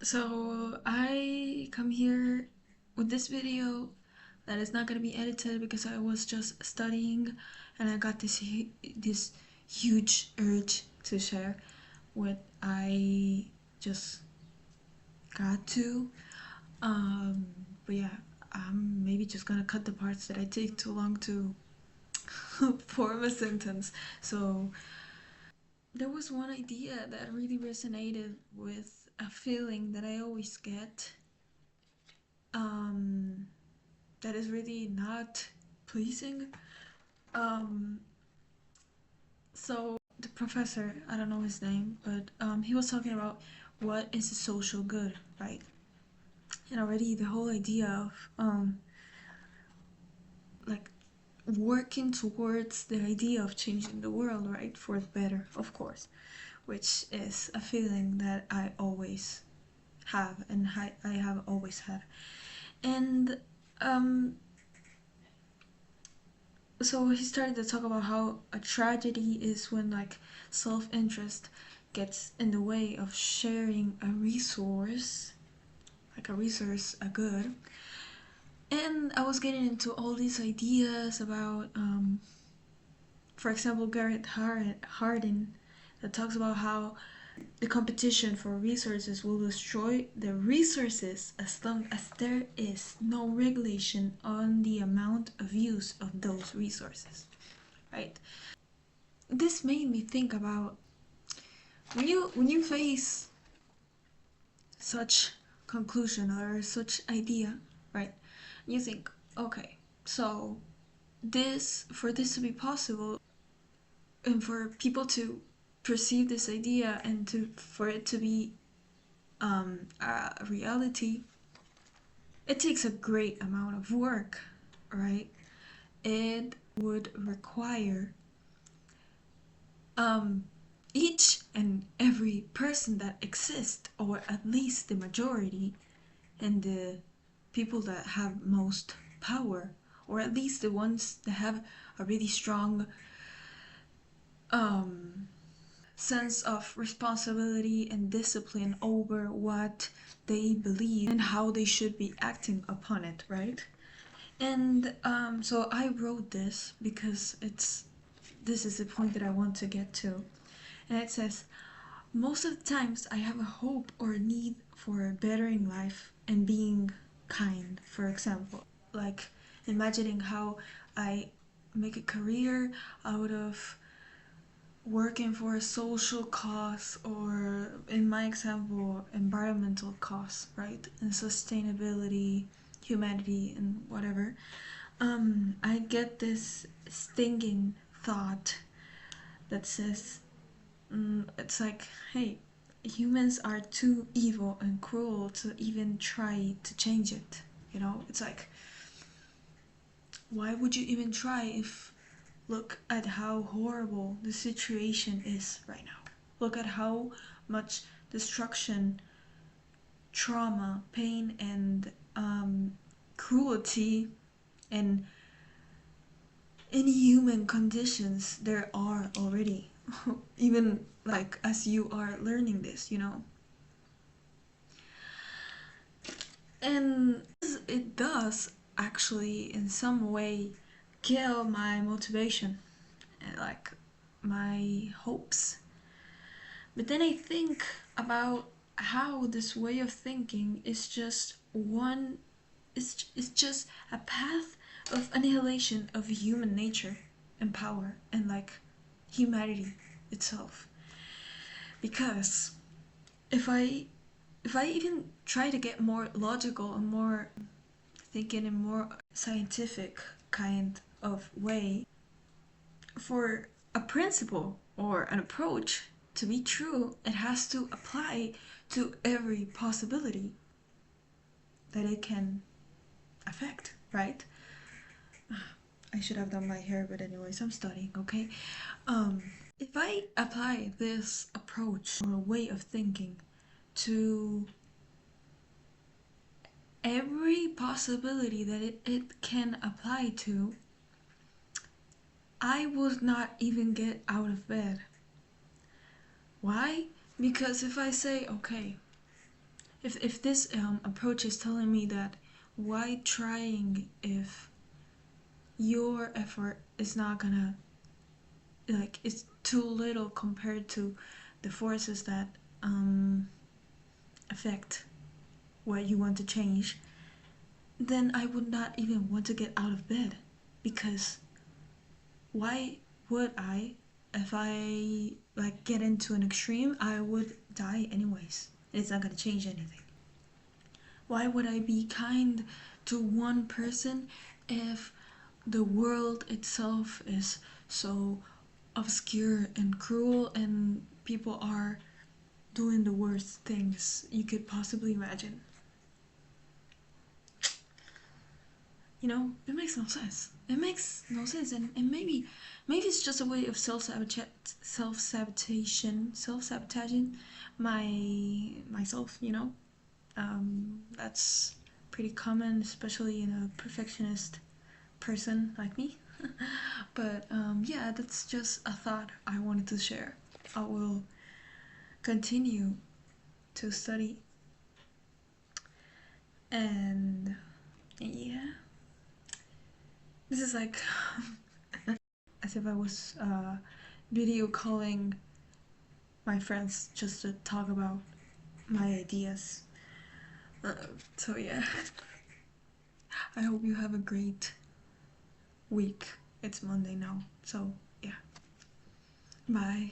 So I come here with this video that is not gonna be edited because I was just studying and I got this huge urge to share what I just got to. Um, but yeah, I'm maybe just gonna cut the parts that I take too long to form a sentence. So there was one idea that really resonated with a feeling that I always get. Um, that is really not pleasing. Um, so the professor, I don't know his name, but he was talking about what is a social good, right? And already the whole idea of like working towards the idea of changing the world, right, for the better, of course, which is a feeling that I always have and I have always had. And um, so he started to talk about how a tragedy is when like self-interest gets in the way of sharing a resource, a good. And I was getting into all these ideas about for example, Garret Hardin, that talks about how the competition for resources will destroy the resources as long as there is no regulation on the amount of use of those resources, right? This made me think about when you face such conclusion or such idea, right? You think, okay, so this to be possible and for people to perceive this idea and for it to be a reality, it takes a great amount of work, right? It would require each and every person that exists, or at least the majority, and the people that have most power, or at least the ones that have a really strong um, sense of responsibility and discipline over what they believe and how they should be acting upon it, right? And so I wrote this because this is the point that I want to get to. And it says, most of the times I have a hope or a need for bettering life and being kind, for example. Like imagining how I make a career out of working for a social cause, or in my example, environmental cause, right? And sustainability, humanity, and whatever. I get this stinging thought that says, it's like, hey, humans are too evil and cruel to even try to change it. You know, it's like, why would you even try if look at how horrible the situation is right now? Look at how much destruction, trauma, pain, and cruelty and inhuman conditions there are already. Even like as you are learning this, you know. And it does actually in some way kill my motivation and like my hopes. But then I think about how this way of thinking is just it's just a path of annihilation of human nature and power and like humanity itself. Because if I if I even try to get more logical and more thinking in more scientific kind of way, for a principle or an approach to be true, it has to apply to every possibility that it can affect, right? I should have done my hair, but anyways, I'm studying, okay? If I apply this approach or way of thinking to every possibility that it can apply to, I would not even get out of bed. Why? Because if I say, okay, if this approach is telling me that why trying if your effort is not gonna, like, it's too little compared to the forces that affect what you want to change, then I would not even want to get out of bed. Because why would I? If I like get into an extreme, I would die anyways. It's not gonna change anything. Why would I be kind to one person if the world itself is so obscure and cruel and people are doing the worst things you could possibly imagine? You know, it makes no sense. It makes no sense, and maybe it's just a way of self-sabotaging myself. You know, that's pretty common, especially in a perfectionist person like me. But yeah, that's just a thought I wanted to share. I will continue to study, and yeah, this is like as if I was video calling my friends just to talk about my ideas. So yeah, I hope you have a great week. It's Monday now, so yeah. Bye.